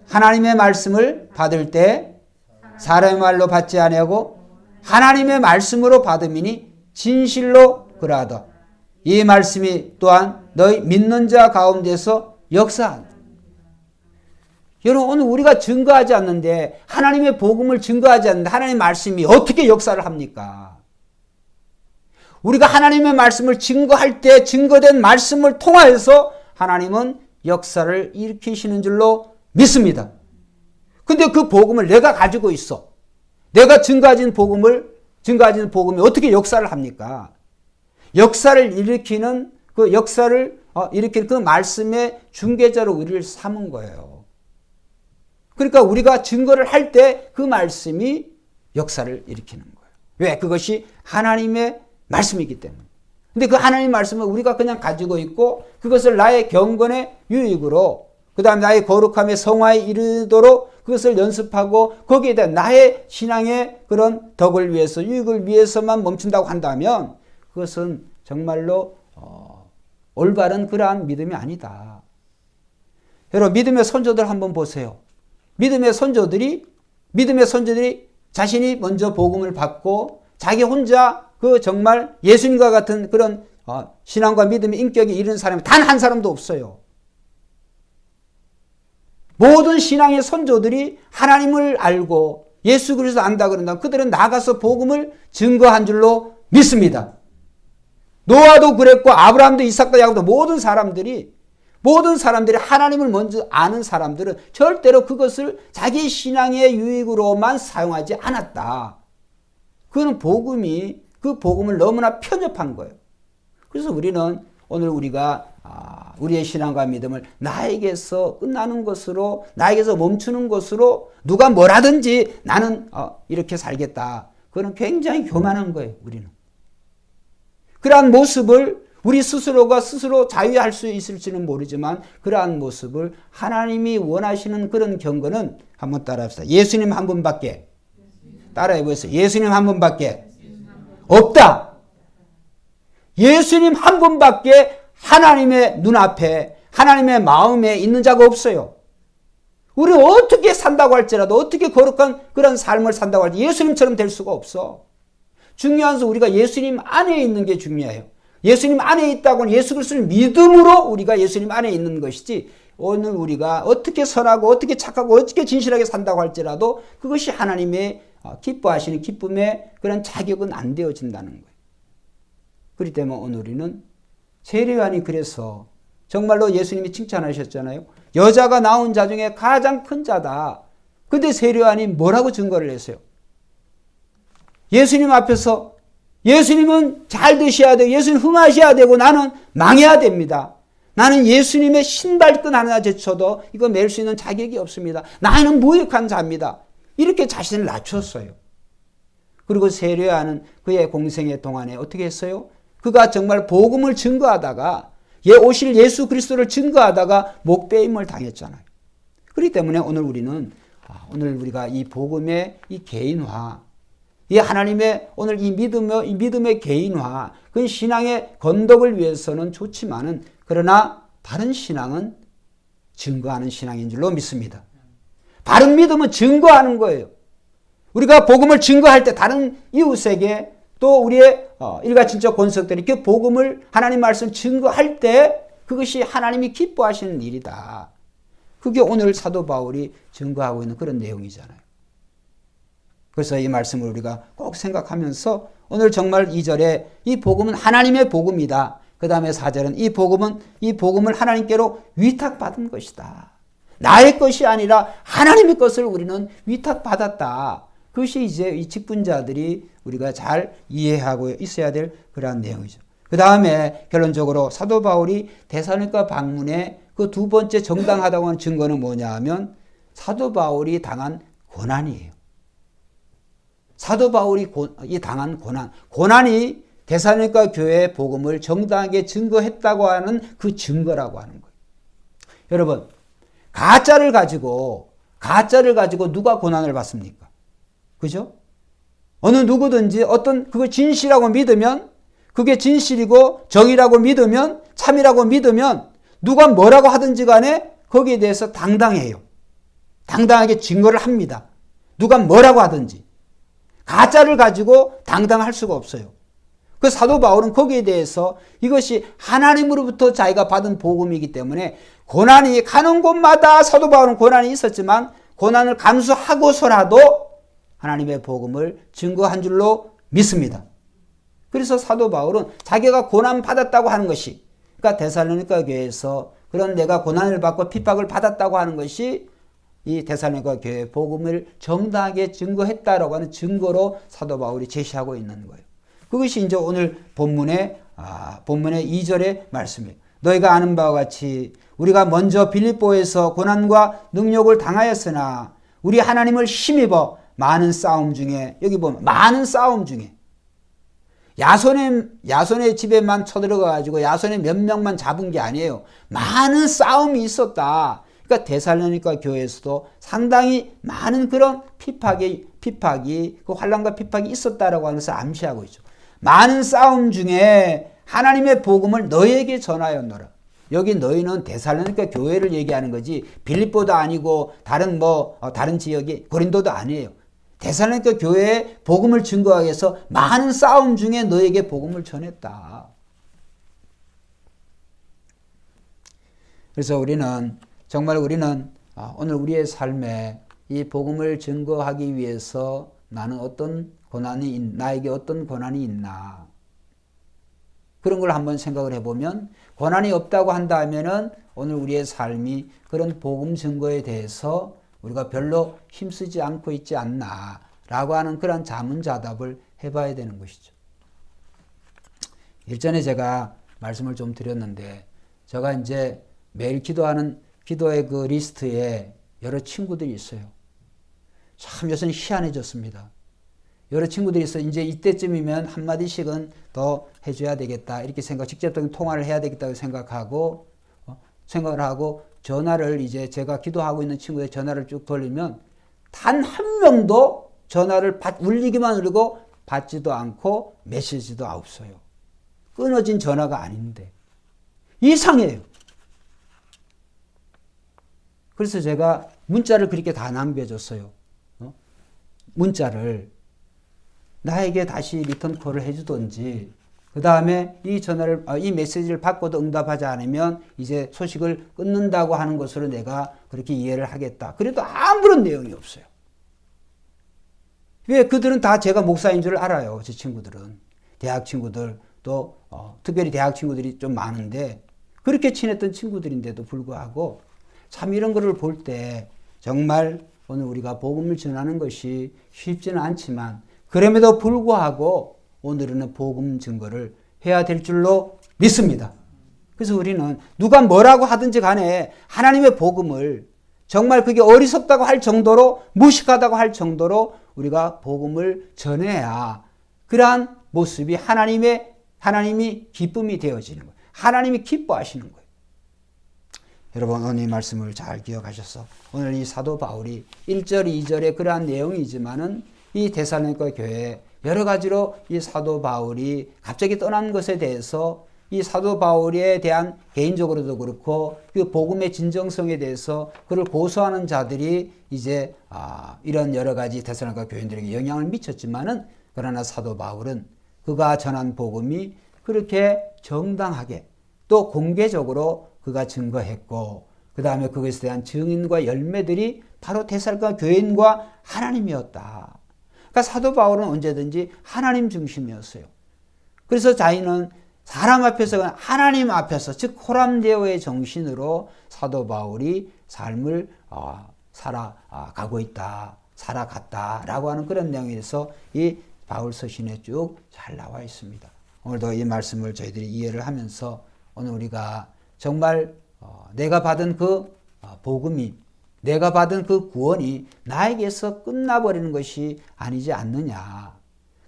A: 하나님의 말씀을 받을 때 사람의 말로 받지 아니하고 하나님의 말씀으로 받음이니 진실로 그러하다. 이 말씀이 또한 너희 믿는 자 가운데서 역사한다. 여러분 오늘 우리가 증거하지 않는데 하나님의 복음을 증거하지 않는데 하나님의 말씀이 어떻게 역사를 합니까? 우리가 하나님의 말씀을 증거할 때 증거된 말씀을 통하여서 하나님은 역사를 일으키시는 줄로 믿습니다. 근데 그 복음을 내가 가지고 있어. 내가 증거하진 복음이 어떻게 역사를 합니까? 역사를 일으키는 그 말씀의 중개자로 우리를 삼은 거예요. 그러니까 우리가 증거를 할 때 그 말씀이 역사를 일으키는 거예요. 왜? 그것이 하나님의 말씀이기 때문에. 근데 그 하나님의 말씀을 우리가 그냥 가지고 있고 그것을 나의 경건의 유익으로 그 다음에 나의 거룩함의 성화에 이르도록 그것을 연습하고 거기에 대한 나의 신앙의 그런 덕을 위해서 유익을 위해서만 멈춘다고 한다면 그것은 정말로 올바른 그러한 믿음이 아니다. 여러분 믿음의 선조들 한번 보세요. 믿음의 선조들이 자신이 먼저 복음을 받고 자기 혼자 그 정말 예수님과 같은 그런 신앙과 믿음의 인격에 이르는 사람이 단 한 사람도 없어요. 모든 신앙의 선조들이 하나님을 알고 예수 그리스도 안다 그런다면 그들은 나가서 복음을 증거한 줄로 믿습니다. 노아도 그랬고 아브라함도 이삭도 야곱도 모든 사람들이 하나님을 먼저 아는 사람들은 절대로 그것을 자기 신앙의 유익으로만 사용하지 않았다. 그는 그 복음을 너무나 편협한 거예요. 그래서 우리는 오늘 우리가 우리의 신앙과 믿음을 나에게서 끝나는 것으로, 나에게서 멈추는 것으로 누가 뭐라든지 나는 이렇게 살겠다. 그건 굉장히 교만한 거예요. 우리는. 그러한 모습을 우리 스스로가 스스로 자유할 수 있을지는 모르지만 그러한 모습을 하나님이 원하시는 그런 경건은 한번 따라합시다. 예수님 한 분밖에, 따라해보세요. 예수님 한 분밖에 없다. 예수님 한 분밖에 하나님의 눈앞에, 하나님의 마음에 있는 자가 없어요. 우리 어떻게 산다고 할지라도, 어떻게 거룩한 그런 삶을 산다고 할지 예수님처럼 될 수가 없어. 중요한 것은 우리가 예수님 안에 있는 게 중요해요. 예수님 안에 있다고는 예수 그리스도를 믿음으로 우리가 예수님 안에 있는 것이지, 오늘 우리가 어떻게 선하고 어떻게 착하고 어떻게 진실하게 산다고 할지라도 그것이 하나님의 기뻐하시는 기쁨의 그런 자격은 안 되어진다는 거예요. 그렇기 때문에 오늘 우리는 세례요한이 그래서 정말로 예수님이 칭찬하셨잖아요. 여자가 낳은 자 중에 가장 큰 자다. 근데 세례요한이 뭐라고 증거를 했어요? 예수님 앞에서 예수님은 잘 드셔야 되고 예수님 흥하셔야 되고 나는 망해야 됩니다. 나는 예수님의 신발끈 하나 제쳐도 이거 맬 수 있는 자격이 없습니다. 나는 무익한 자입니다. 이렇게 자신을 낮췄어요. 그리고 세례요한은 그의 공생의 동안에 어떻게 했어요? 그가 정말 복음을 증거하다가 오실 예수 그리스도를 증거하다가 목배임을 당했잖아요. 그렇기 때문에 오늘 우리가 이 복음의 이 개인화, 이 하나님의 오늘 이 믿음의 개인화, 그 신앙의 건덕을 위해서는 좋지만은 그러나 바른 신앙은 증거하는 신앙인 줄로 믿습니다. 바른 믿음은 증거하는 거예요. 우리가 복음을 증거할 때 다른 이웃에게 또 우리의 일가친척 권속들이 그 복음을 하나님 말씀 증거할 때 그것이 하나님이 기뻐하시는 일이다. 그게 오늘 사도 바울이 증거하고 있는 그런 내용이잖아요. 그래서 이 말씀을 우리가 꼭 생각하면서 오늘 정말 2절에 이 복음은 하나님의 복음이다. 그 다음에 4절은 이 복음을 하나님께로 위탁받은 것이다. 나의 것이 아니라 하나님의 것을 우리는 위탁받았다. 그것이 이제 이 직분자들이 우리가 잘 이해하고 있어야 될 그러한 내용이죠. 그 다음에 결론적으로 사도 바울이 데살로니가 방문의 그 두 번째 정당하다고 하는 증거는 뭐냐 하면 사도 바울이 당한 고난이에요. 사도 바울이 당한 고난이 데살로니가 교회의 복음을 정당하게 증거했다고 하는 그 증거라고 하는 거예요. 여러분, 가짜를 가지고 누가 고난을 받습니까? 그죠? 어느 누구든지 그걸 진실이라고 믿으면, 그게 진실이고 정의라고 믿으면, 참이라고 믿으면 누가 뭐라고 하든지 간에 거기에 대해서 당당해요. 당당하게 증거를 합니다. 누가 뭐라고 하든지. 가짜를 가지고 당당할 수가 없어요. 그 사도 바울은 거기에 대해서 이것이 하나님으로부터 자기가 받은 복음이기 때문에 고난이 가는 곳마다 사도 바울은 고난이 있었지만 고난을 감수하고서라도 하나님의 복음을 증거한 줄로 믿습니다. 그래서 사도 바울은 자기가 고난 받았다고 하는 것이, 그러니까 데살로니가 교회에서 그런 내가 고난을 받고 핍박을 받았다고 하는 것이 이 데살로니가 교회 복음을 정당하게 증거했다라고 하는 증거로 사도 바울이 제시하고 있는 거예요. 그것이 이제 오늘 본문의 2절의 말씀이에요. 너희가 아는 바와 같이 우리가 먼저 빌립보에서 고난과 능욕을 당하였으나 우리 하나님을 힘입어 많은 싸움 중에, 여기 보면 많은 싸움 중에 야손의 집에만 쳐들어가 가지고 야손의 몇 명만 잡은 게 아니에요. 많은 싸움이 있었다. 그러니까 데살로니가 교회에서도 상당히 많은 그런 핍박이 그 환난과 핍박이 있었다라고 하는 것을 암시하고 있죠. 많은 싸움 중에 하나님의 복음을 너희에게 전하였노라. 여기 너희는 데살로니가 교회를 얘기하는 거지 빌립보도 아니고 다른 지역이 고린도도 아니에요. 데살로니가 교회에 복음을 증거하기 위해서 많은 싸움 중에 너희에게 복음을 전했다. 그래서 정말 우리는 오늘 우리의 삶에 이 복음을 증거하기 위해서 나에게 어떤 고난이 있나. 그런 걸 한번 생각을 해보면 고난이 없다고 한다면은 오늘 우리의 삶이 그런 복음 증거에 대해서 우리가 별로 힘쓰지 않고 있지 않나 라고 하는 그런 자문자답을 해봐야 되는 것이죠. 일전에 제가 말씀을 좀 드렸는데 제가 이제 매일 기도하는 기도의 그 리스트에 여러 친구들이 있어요. 참 요새는 희한해졌습니다. 여러 친구들이 있어 이제 이때쯤이면 한마디씩은 더 해줘야 되겠다 이렇게 직접적인 통화를 해야 되겠다고 생각을 하고 전화를 이제 제가 기도하고 있는 친구의 전화를 쭉 돌리면 단 한 명도 전화를 울리기만 울리고 받지도 않고 메시지도 없어요. 끊어진 전화가 아닌데 이상해요. 그래서 제가 문자를 그렇게 다 남겨줬어요. 문자를 나에게 다시 리턴 콜을 해주던지 그 다음에 이 메시지를 받고도 응답하지 않으면 이제 소식을 끊는다고 하는 것으로 내가 그렇게 이해를 하겠다. 그래도 아무런 내용이 없어요. 왜? 그들은 다 제가 목사인 줄 알아요. 제 친구들은. 대학 친구들 또 특별히 대학 친구들이 좀 많은데 그렇게 친했던 친구들인데도 불구하고 참 이런 거를 볼 때 정말 오늘 우리가 복음을 전하는 것이 쉽지는 않지만 그럼에도 불구하고 오늘은 복음 증거를 해야 될 줄로 믿습니다. 그래서 우리는 누가 뭐라고 하든지 간에 하나님의 복음을 정말 그게 어리석다고 할 정도로 무식하다고 할 정도로 우리가 복음을 전해야 그러한 모습이 하나님이 기쁨이 되어지는 거예요. 하나님이 기뻐하시는 거예요. 여러분 오늘 이 말씀을 잘 기억하셔서 오늘 이 사도 바울이 1절 2절에 그러한 내용이지만은 이 데살로니가 교회에 여러 가지로 이 사도 바울이 갑자기 떠난 것에 대해서 이 사도 바울에 대한 개인적으로도 그렇고 그 복음의 진정성에 대해서 그를 고소하는 자들이 이제 이런 여러 가지 데살로니가 교인들에게 영향을 미쳤지만은 그러나 사도 바울은 그가 전한 복음이 그렇게 정당하게 또 공개적으로 그가 증거했고 그 다음에 그것에 대한 증인과 열매들이 바로 데살로니가 교인과 하나님이었다. 그러니까 사도 바울은 언제든지 하나님 중심이었어요. 그래서 자기는 사람 앞에서 하나님 앞에서 즉 호람데오의 정신으로 사도 바울이 삶을 살아가고 있다. 살아갔다라고 하는 그런 내용에서 이 바울 서신에 쭉 잘 나와 있습니다. 오늘도 이 말씀을 저희들이 이해를 하면서 오늘 우리가 정말 내가 받은 그 복음이 내가 받은 그 구원이 나에게서 끝나버리는 것이 아니지 않느냐.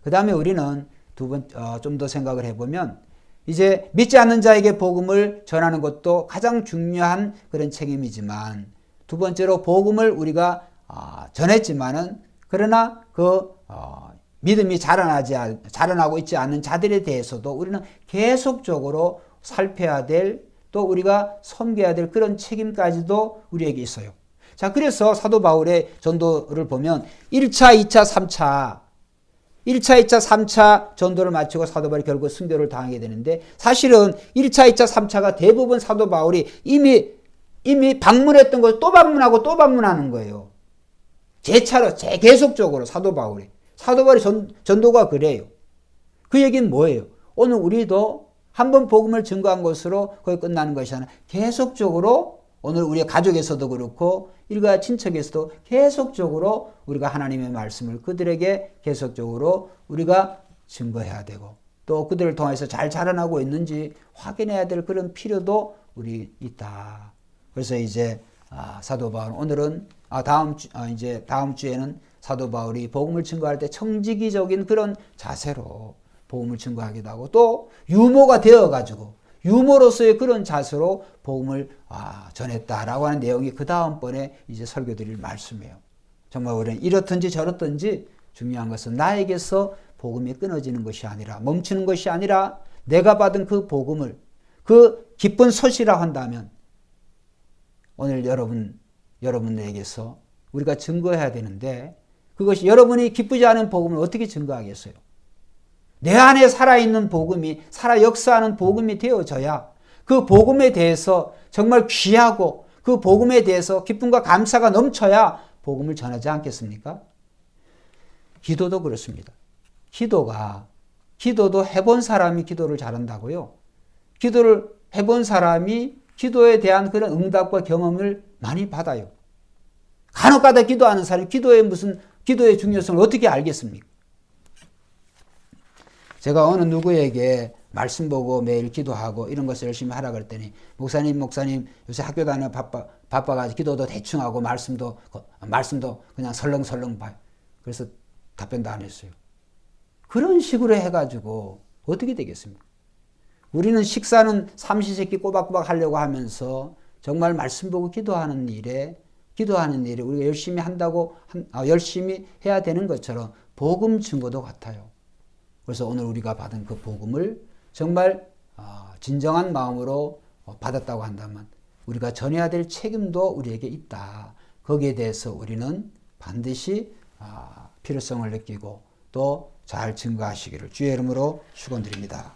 A: 그 다음에 우리는 좀 더 생각을 해보면 이제 믿지 않는 자에게 복음을 전하는 것도 가장 중요한 그런 책임이지만 두 번째로 복음을 우리가 전했지만은 그러나 그 믿음이 자라나고 있지 않는 자들에 대해서도 우리는 계속적으로 살펴야 될 또 우리가 섬겨야 될 그런 책임까지도 우리에게 있어요. 자, 그래서 사도 바울의 전도를 보면 1차, 2차, 3차 1차, 2차, 3차 전도를 마치고 사도 바울이 결국 순교를 당하게 되는데 사실은 1차, 2차, 3차가 대부분 사도 바울이 이미 방문했던 걸 또 방문하고 또 방문하는 거예요. 재차로 계속적으로 사도 바울이 전도가 그래요. 그 얘기는 뭐예요? 오늘 우리도 한번 복음을 증거한 것으로 거의 끝나는 것이 아니라 계속적으로 오늘 우리의 가족에서도 그렇고 일가 친척에서도 계속적으로 우리가 하나님의 말씀을 그들에게 계속적으로 우리가 증거해야 되고 또 그들을 통해서 잘 자라나고 있는지 확인해야 될 그런 필요도 우리 있다. 그래서 이제 사도 바울 오늘은 다음 주에는 사도 바울이 복음을 증거할 때 청지기적인 그런 자세로 복음을 증거하기도 하고 또 유모가 되어가지고 유머로서의 그런 자세로 복음을 전했다라고 하는 내용이 그 다음번에 이제 설교드릴 말씀이에요. 정말 우리는 이렇든지 저렇든지 중요한 것은 나에게서 복음이 끊어지는 것이 아니라, 멈추는 것이 아니라, 내가 받은 그 복음을, 그 기쁜 소식이라 한다면 오늘 여러분에게서 우리가 증거해야 되는데, 그것이 여러분이 기쁘지 않은 복음을 어떻게 증거하겠어요? 내 안에 살아있는 복음이, 살아 역사하는 복음이 되어져야 그 복음에 대해서 정말 귀하고 그 복음에 대해서 기쁨과 감사가 넘쳐야 복음을 전하지 않겠습니까? 기도도 그렇습니다. 기도도 해본 사람이 기도를 잘한다고요. 기도를 해본 사람이 기도에 대한 그런 응답과 경험을 많이 받아요. 간혹가다 기도하는 사람이 기도의 중요성을 어떻게 알겠습니까? 제가 어느 누구에게 말씀 보고 매일 기도하고 이런 것을 열심히 하라 그랬더니, 목사님 요새 학교 다니며 바빠가지고 기도도 대충 하고 말씀도 그냥 설렁설렁 봐요. 그래서 답변도 안 했어요. 그런 식으로 해가지고 어떻게 되겠습니까? 우리는 식사는 삼시세끼 꼬박꼬박 하려고 하면서 정말 말씀 보고 기도하는 일에 우리가 열심히 해야 되는 것처럼 복음 증거도 같아요. 그래서 오늘 우리가 받은 그 복음을 정말 진정한 마음으로 받았다고 한다면 우리가 전해야 될 책임도 우리에게 있다. 거기에 대해서 우리는 반드시 필요성을 느끼고 또 잘 증거하시기를 주의 이름으로 축원드립니다.